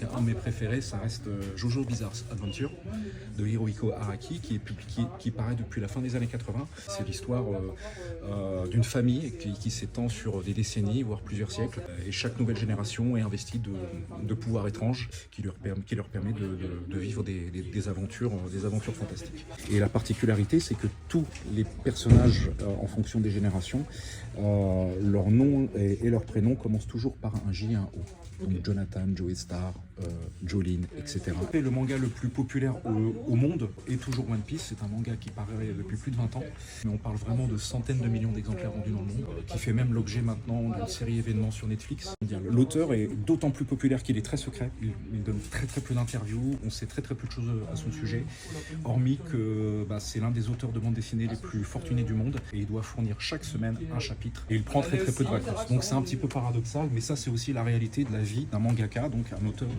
cas, un de mes préférés, ça reste Jojo Bizarre Adventure de Hirohiko Araki, qui paraît depuis la fin des années 80. C'est l'histoire d'une famille qui s'étend sur des décennies, voire plusieurs siècles. Et chaque nouvelle génération est investie de pouvoirs étranges qui leur permet de vivre des aventures fantastiques. Et la particularité, c'est que tous les personnages, en fonction des générations, leur nom et leur prénom commencent toujours par un J et un O. Donc Jonathan, Joey Star, Jolene, etc. Et le manga le plus populaire au monde est toujours One Piece. C'est un manga qui paraît depuis plus de 20 ans. Mais on parle vraiment de centaines de millions d'exemplaires vendus dans le monde, qui fait même l'objet maintenant d'une série événements sur Netflix. L'auteur est d'autant plus populaire qu'il est très secret. Il donne très peu d'interviews. On sait très peu de choses à son sujet. Hormis que c'est l'un des auteurs de bande dessinée les plus fortunés du monde. Et il doit fournir chaque semaine un chapitre. Et il prend très peu de vacances. Donc c'est un petit peu paradoxal. Mais ça, c'est aussi la réalité de la vie d'un mangaka, donc un auteur de